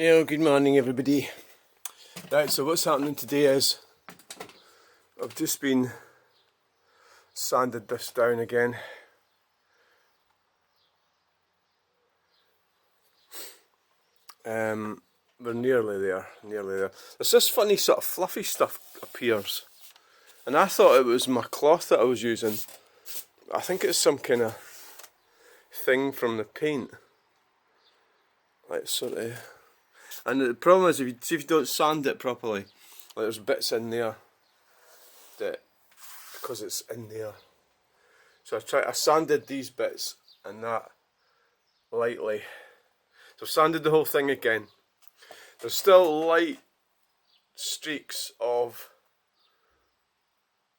Good morning everybody. Right, so what's happening today is I've just been sanded this down again. We're nearly there. There's this funny sort of fluffy stuff appears, and I thought it was my cloth that I was using. I think it's some kind of thing from the paint, like sort of. And the problem is, if you don't sand it properly, like there's bits in there that, because it's in there. So I sanded these bits and that lightly. So I've sanded the whole thing again. There's still light streaks of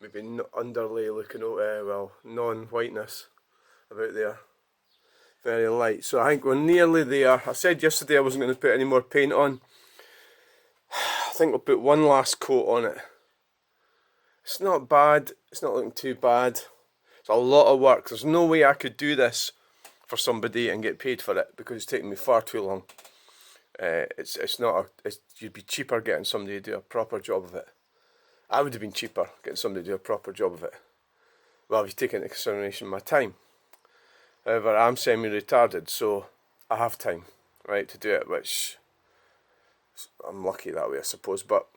maybe underlay looking, non-whiteness about there. Very light. So I think we're nearly there. I said yesterday I wasn't going to put any more paint on. I think we'll put one last coat on it. It's not bad. It's not looking too bad. It's a lot of work. There's no way I could do this for somebody and get paid for it because it's taking me far too long. You'd be cheaper getting somebody to do a proper job of it. I would have been cheaper getting somebody to do a proper job of it. Well, if you take into consideration my time. However, I'm semi-retarded, so I have time, right, to do it, which I'm lucky that way, I suppose. But,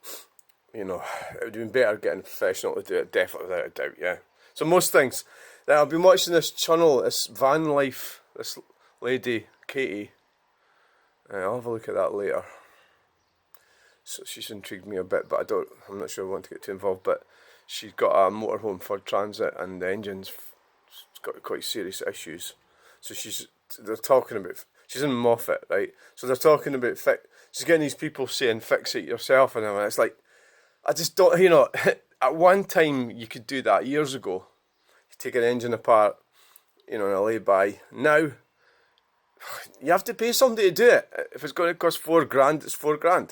it would have been better getting a professional to do it, definitely, without a doubt, yeah. So most things. Now, I've been watching this channel, this van life, this lady, Katie. I'll have a look at that later. So she's intrigued me a bit, but I'm not sure I want to get too involved. But she's got a motorhome for transit, and the engine's got quite serious issues. So they're talking about, she's in Moffat, right? So they're talking about, she's getting these people saying, fix it yourself, and it's like, I just don't, at one time you could do that years ago. You take an engine apart, in a lay-by. Now, you have to pay somebody to do it. If it's going to cost £4,000, it's £4,000.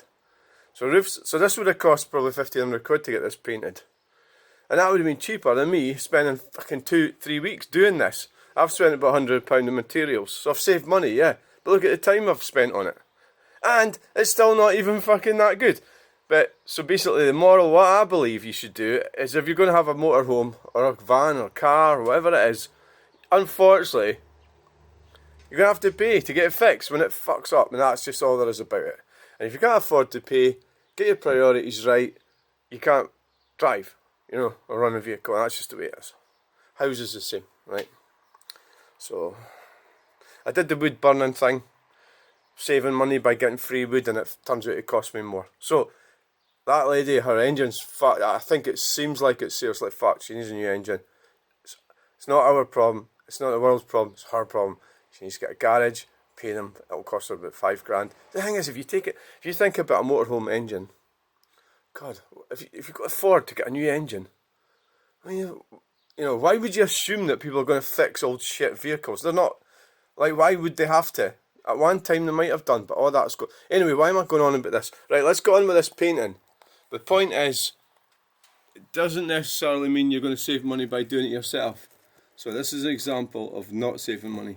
So this would have cost probably £1,500 to get this painted. And that would have been cheaper than me spending fucking 2-3 weeks doing this. I've spent about £100 in materials, so I've saved money, yeah. But look at the time I've spent on it. And it's still not even fucking that good. But, so basically the moral, what I believe you should do, is if you're going to have a motorhome, or a van, or a car, or whatever it is, unfortunately, you're going to have to pay to get it fixed when it fucks up, and that's just all there is about it. And if you can't afford to pay, get your priorities right, you can't drive. Or run a vehicle. That's just the way it is. Houses the same, right? So, I did the wood burning thing, saving money by getting free wood, and it turns out it cost me more. So, that lady, her engine's fucked. I think it seems like it's seriously fucked. She needs a new engine. It's not our problem. It's not the world's problem. It's her problem. She needs to get a garage, pay them. It'll cost her about £5,000. The thing is, if you think about a motorhome engine, God, if you could afford to get a new engine, I mean, why would you assume that people are going to fix old shit vehicles? They're not. Like, why would they have to? At one time they might have done, but all that's go. Anyway, why am I going on about this? Right, let's go on with this painting. The point is, it doesn't necessarily mean you're going to save money by doing it yourself. So this is an example of not saving money.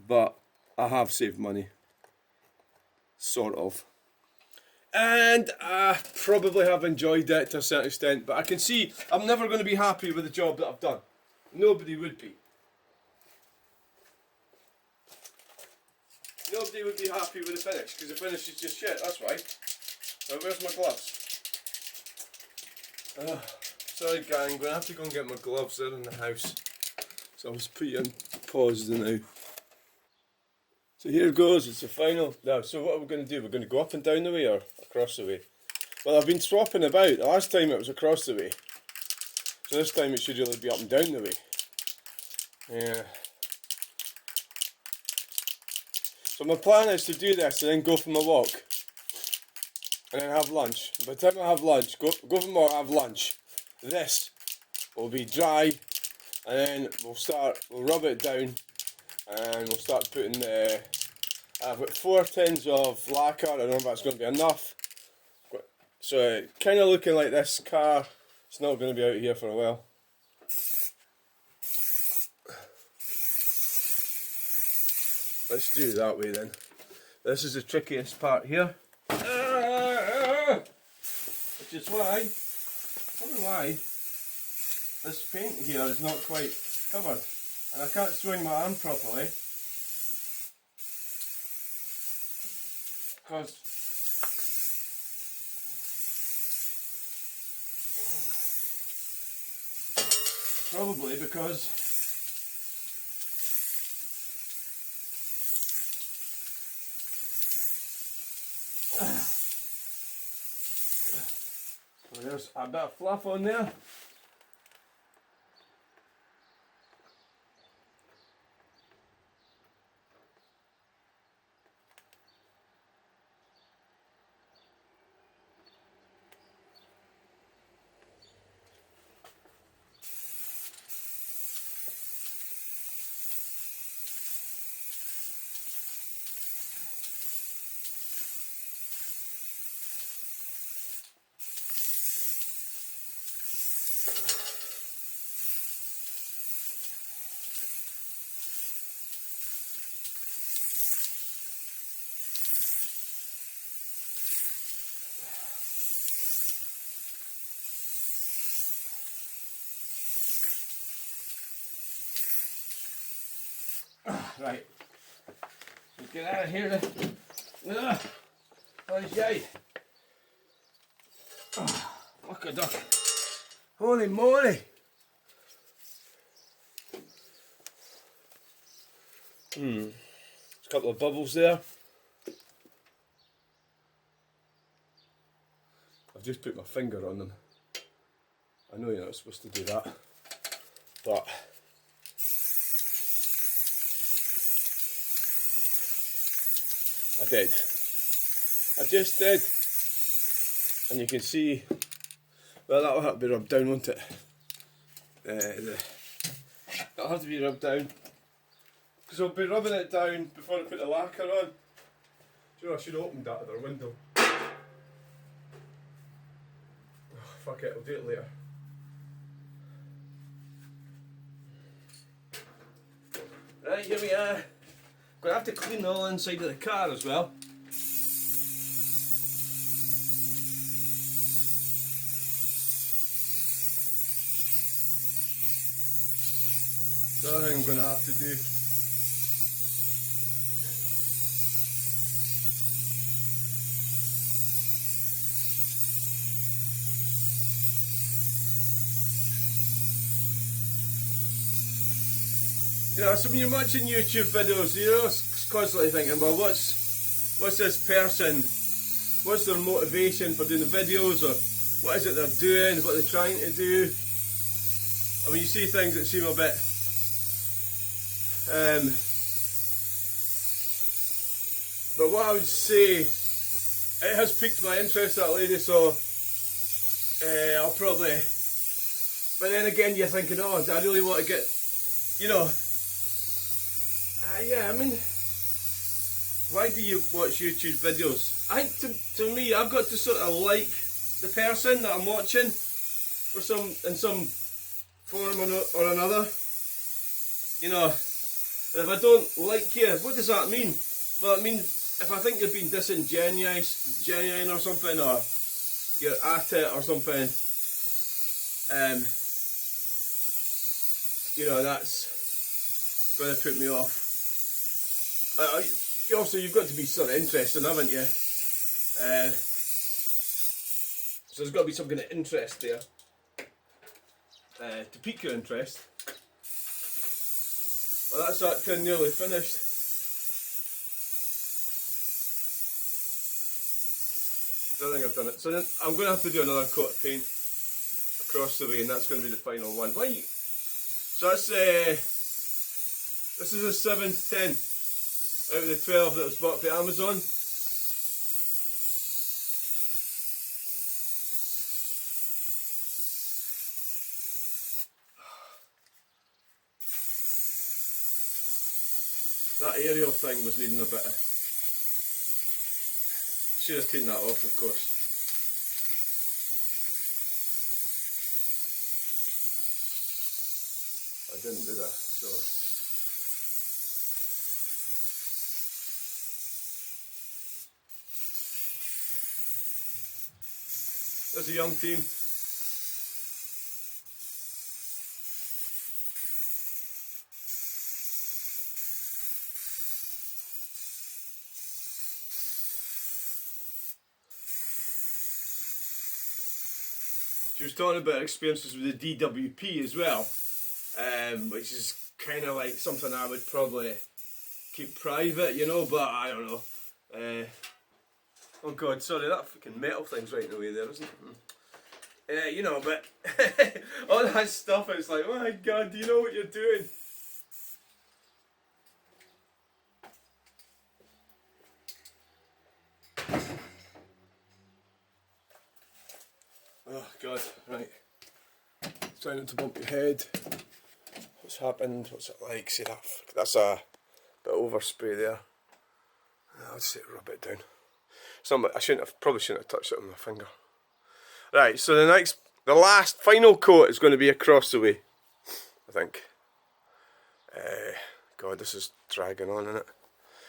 But I have saved money. Sort of. And I probably have enjoyed it to a certain extent, but I can see I'm never going to be happy with the job that I've done. Nobody would be. Nobody would be happy with the finish, because the finish is just shit, that's why. Now, where's my gloves? Sorry gang, I'm going to have to go and get my gloves, they're in the house. So I'll just put you on pause now. So here goes, it's the final. Now, so what are we going to do? We're going to go up and down the way or across the way? Well, I've been swapping about. The last time it was across the way. So this time it should really be up and down the way. Yeah. So my plan is to do this and then go for my walk. And then have lunch. By the time I have lunch, go for my walk, have lunch. This will be dry. And then we'll rub it down. And we'll start putting I've got 4 tins of lacquer. I don't know if that's going to be enough. So kind of looking like this car, it's not going to be out here for a while. Let's do it that way then. This is the trickiest part here. Which is why, probably why, this paint here is not quite covered. And I can't swing my arm properly. Because probably because so there's a bit of fluff on there. Right, let's get out of here then. What is yay? Look a duck. Holy moly! There's a couple of bubbles there. I've just put my finger on them. I know you're not supposed to do that, but I did. I just did. And you can see, well, that'll have to be rubbed down, won't it? That'll have to be rubbed down. Because I'll be rubbing it down before I put the lacquer on. Do you know, I should have opened that other window. Oh, fuck it, I'll do it later. Right, here we are. Gonna have to clean the whole inside of the car as well. The other thing I'm gonna have to do. You know, so when you're watching YouTube videos, you're constantly thinking, well, what's this person, what's their motivation for doing the videos, or what is it they're doing, what they're trying to do. I mean, you see things that seem a bit, but what I would say, it has piqued my interest, that lady, so I'll probably, but then again you're thinking, oh, do I really want to get, you know, yeah, I mean, why do you watch YouTube videos? I think to me, I've got to sort of like the person that I'm watching for in some form or another. You know, and if I don't like you, what does that mean? Well, it means if I think you're being disingenuous, genuine or something, or you're at it or something, you know, that's going to put me off. Also, you've got to be sort of interesting, haven't you? So there's got to be some kind of interest there to pique your interest. Well, that's that tin nearly finished. I don't think I've done it. So then I'm going to have to do another coat of paint across the way, and that's going to be the final one. So that's this is a 7/10 out of the 12 that was bought for Amazon. That aerial thing was needing a bit of... Should have cleaned that off, of course. I didn't do that, so... There's a young team. She was talking about her experiences with the DWP as well, which is kind of like something I would probably keep private, you know, but I don't know. Oh god, sorry, that fucking metal thing's right in the way there, isn't it? You know, but all that stuff, it's like, oh my god, do you know what you're doing? Oh god, right. Try not to bump your head. What's happened? What's it like? See that? That's a bit of overspray there. I'll just rub it down. Probably shouldn't have touched it with my finger. Right, so the last final coat is going to be across the way, I think. God, this is dragging on, isn't it?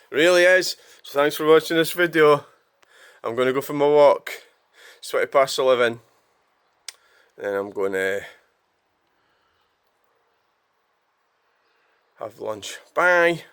It really is. So thanks for watching this video. I'm going to go for my walk. It's 11:20. Then I'm going to have lunch. Bye.